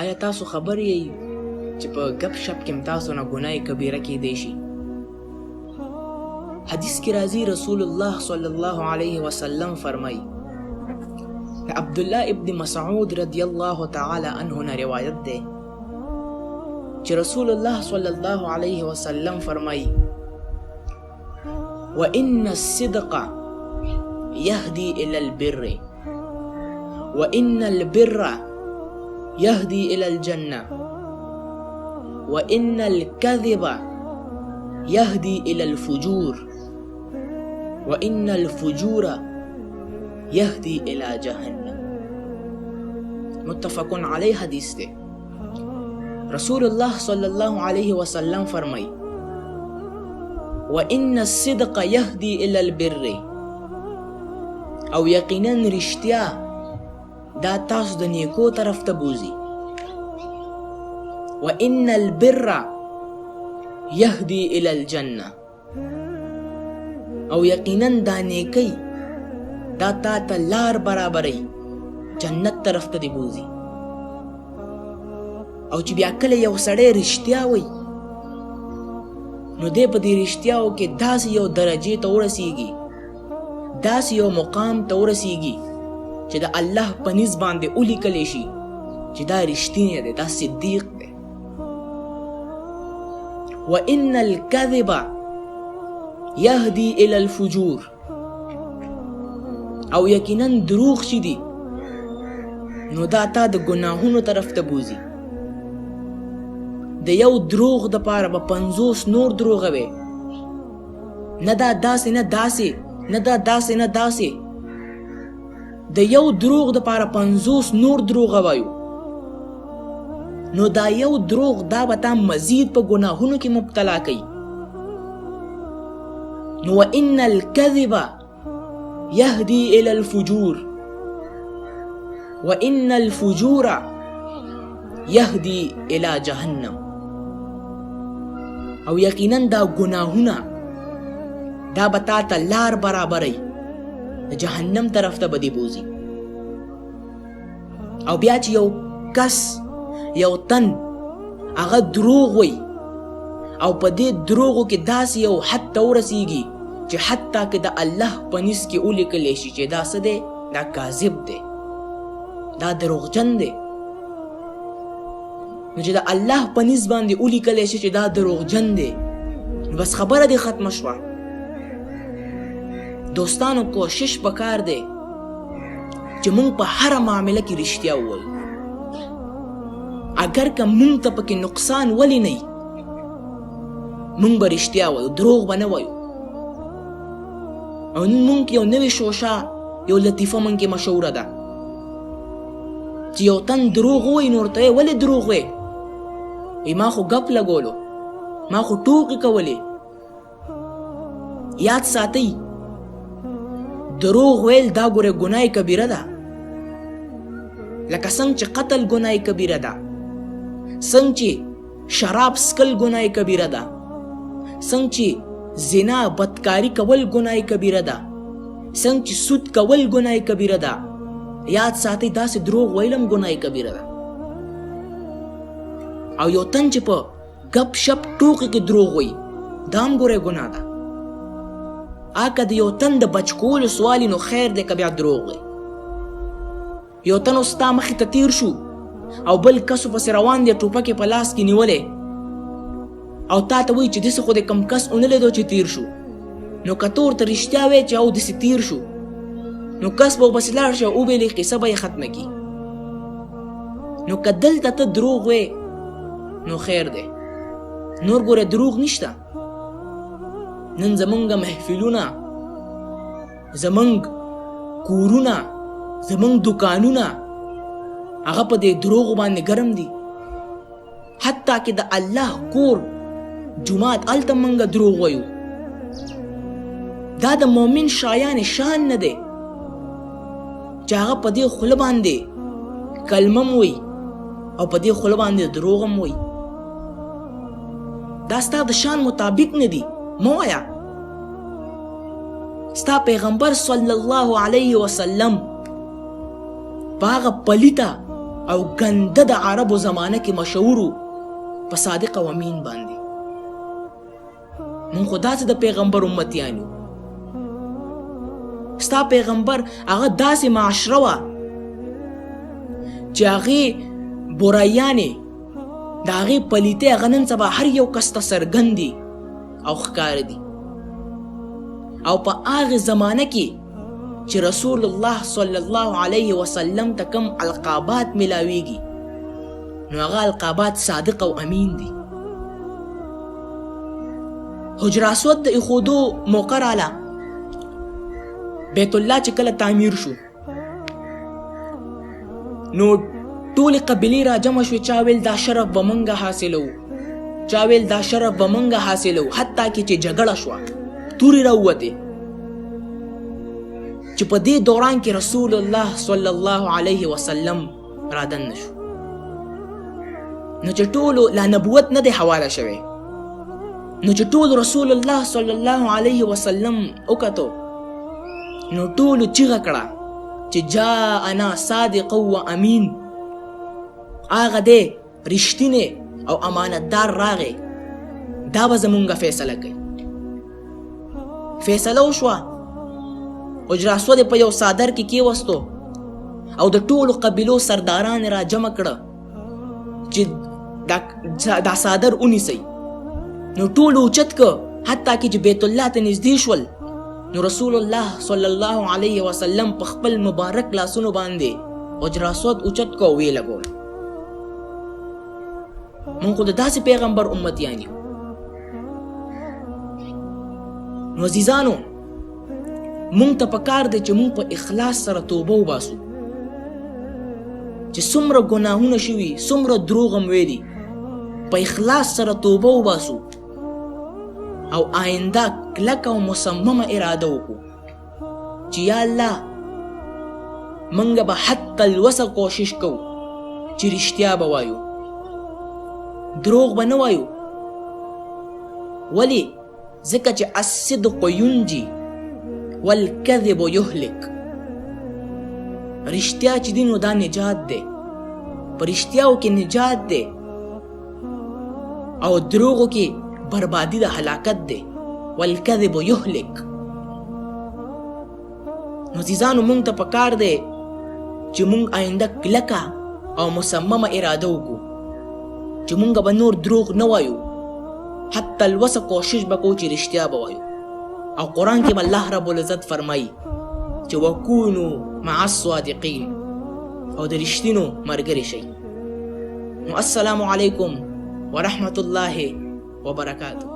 آیا تاسو خبر یې چې په غپ شپ کې تاسو نه ګناه کبیره کیدی شي؟ حدیث کې راځي رسول الله صلی الله علیه وسلم فرمایي، عبد الله ابن مسعود رضی الله تعالی عنه نه روایت ده چې رسول الله صلی الله علیه وسلم فرمایي، وَإِنَّ الصِّدْقَ يَهْدِي إِلَى الْبِرِّ وَإِنَّ الْبِرَّ يَهْدِي إِلَى الْجَنَّةِ وَإِنَّ الْكَذِبَ يَهْدِي إِلَى الْفُجُورِ وَإِنَّ الْفُجُورَ يَهْدِي إِلَى جَهَنَّمَ. متفق علیہ حدیث ده. رسول الله صلی الله علیه وسلم فرمائی، وَإِنَّ الصِّدْقَ يَهْدِي إِلَى الْبِرِّ، او یقینا رښتیا دا تاسو د نیکو طرف ته بوزي. وَإِنَّ الْبِرَّ يَهْدِي إِلَى الْجَنَّةِ، او یقینا دا نیکی دا تا ته لار برابري جنت طرف ته دی بوزي. او چې بیا کله یو سړی رښتیا وایي نو دی په دې رښتیاو کې داسې یو درجې ته ورسیږي، داسې یو مقام ته ورسیږي چې د الله په نس باندې ولیکلی شي چې دا رښتینی دی، دا صدیق دی. وَإِنَّ الْكَذِبَ يَهْدِي إِلَى الْفُجُورِ، او یقینا دروغ چې دي نو دا تا د ګناهونو طرف ته بوزي. د یو دروغ د پاره به 50 نور دروغ وي، نه دا داسې نه داسې، نه دا داسې نه داسې. د یو دروغ د پاره 50 نور دروغ وایو، نو دا یو دروغ دا به تا مزید په ګناهونو کې مبتلا کوي. نو وَإِنَّ الْكَذِبَ يَهْدِي إِلَى الْفُجُورِ وَإِنَّ الْفُجُورَ يَهْدِي إِلَى جَهَنَّمَ، او یقینا دا ګناهونه دا به تا ته لار برابري د جهنم طرف ته به دې بوزي. او بیا چې یو کس یو تن هغه دروغ وي او په دې دروغو کې داسې یو حد ته ورسیږي چې حتی که د الله په نس کې ولیکلی شي چې دا څه دی، دا کاذب دی، دا دروغجن دی، نو چې د الله په نس باندې ولیکلی شي چې دا دروغجن دی، نو بس خبره دې ختمه شوه. دوستانو کوشش پکار دی چې مونږ په هره معامله کې رښتیا ووایو، اگر که مونږ ته پکې نقصان ولی نه مونږ به رښتیا وایو، دروغ به نه وایو. او نن مونږ یو نوې شوشه یو لطیفه مونږ کې مشهوره ده چې یو تن دروغ وایي نو ورته ولې دروغ وایي؟ ما خو ګپ لګولو، ما خو ټوکې کولې. یاد ساتئ دروغ ویل دا ګوره ګناه کبیره ده، لکه څنګه چې قتل ګناه کبیره ده، څنګه چې شراب سکل ګناه کبیره ده، څنګه چې زنا بدکاری کول ګناه کبیره ده، څنګه چې سود کول ګناه کبیره ده. یاد ساتئ داسې دروغ ویلم ګناه کبیره ده. او یو تن چې په غپ شپ ټوکې کې دروغ وایي دا هم ګوره ګناه ده. که د یو تن د بچ کولو سوال نو خیر دی که بیا دروغ وایي. یو تن ستا مخې ته تیر شو او بل کسو پسې روان دی، ټوپک په لاس کې نیولې، او تا ته وایي چې داسې خو د کم کس ونه لیدو چې تیر شو، نو که ته ورته رښتیا وایې چې او داسې تیر شو نو کس به ورپسې لاړ شي او وبیلې قصه به یې ختمه کړي. نو که دلته ته دروغ وایې نو خیر دی، نور ګوره دروغ نشته. نن زمونږ محفلونه، زمونږ کورونه، زمونږ دکانونه هغه په دې دروغو باندې ګرم دي. حتی که د الله کور جماعت هلته مونږ دروغ وایو. دا د مؤمن شایان شان نه دی چې هغه په دې خوله باندې کلمه م وایي او په دې خوله باندې دروغ هم وایي. دا ستا د شان مطابق نه دي، مه وایه. ستا پیغمبر صلی الله علیه وسلم په هغه پلیته او ګنده د عربو زمانه کې مشهورو په صادق او امین باندې. مونږ خو داسې د پیغمبر امتیان یو. ستا پیغمبر هغه داسې معاشره وه چې هغې برایانې د هغې پلیتې هغه نن سبا هر یو کس ته څرګند دي او ښکاره دي. او په هغې زمانه کې چې رسول الله صلی الله علیه وسلم ته کوم القابات ملاویږي نو هغه القابات صادق او امین دي. حجر اسود ته ایښودو موقع راله. بیت الله چې کله تعمیر شو نو ټولې قبیلې را جمع شوې. چا ویل دا شرف به موږ حاصلو، چا ویل دا شرف به موږ حاصلو. حتی کې چې جګړه شوه، تورې راووتې چې په دې دوران کې رسول الله صلی الله علیه وسلم را دننه شو. نو چې ټولو لا نبوت نه دی حواله شوی، نو چې ټول رسول الله صلی الله علیه وسلم وکتو نو ټولو چیغه کړه چې جاءنا صادق و امین. هغه دی رښتینی او امانتدار راغی، دا به زمونږ فیصله کوي. فیصله وشوه. حجر اسود په یو څادر کې کېوستو او د ټولو قبیلو سرداران را جمع کړه چې دا څادر ونیسئ. نو ټولو اوچت که، حتی کې چې بیت الله ته نږدې شول نو رسول الله صلی الله علیه وسلم په خپل مبارک لاسونو باندې حجر اسود اوچت که او ویې لګول. مونږ خو د داسې پیغمبر امتیان یو. نو عزیزانو، مونږ ته پکار دی چې مونږ په اخلاص سره توبه وباسو. چې څومره ګناهونه شوي، څومره دروغ هم ویلي، په اخلاص سره توبه وباسو او آینده کلکه او مصممه اراده وکړو چې یا الله مونږ به حتی الوسه کوشش کوو چې رښتیا به وایو، دروغ به نه وایو. ولې؟ ځکه چې الصدق ینجي والکذب یهلک. رښتیا چې دی نو دا نجات دی، په رښتیاو کې نجات دی او دروغو کې بربادي د هلاکت دی. والکذب یهلک. نو عزیزانو، مونږ ته پکار دی چې مونږ آینده کلکه او مصممه اراده وکړو چې مونږ به نور دروغ نه وایو، حتی الوسه کوشش به کوو چې رښتیا به وایو. او قرآن کې الله رب العزت فرمایي چې وکونو مع الصادقین، او د رښتینو ملګري شئ. نو السلام علیکم ورحمة الله وبرکاته.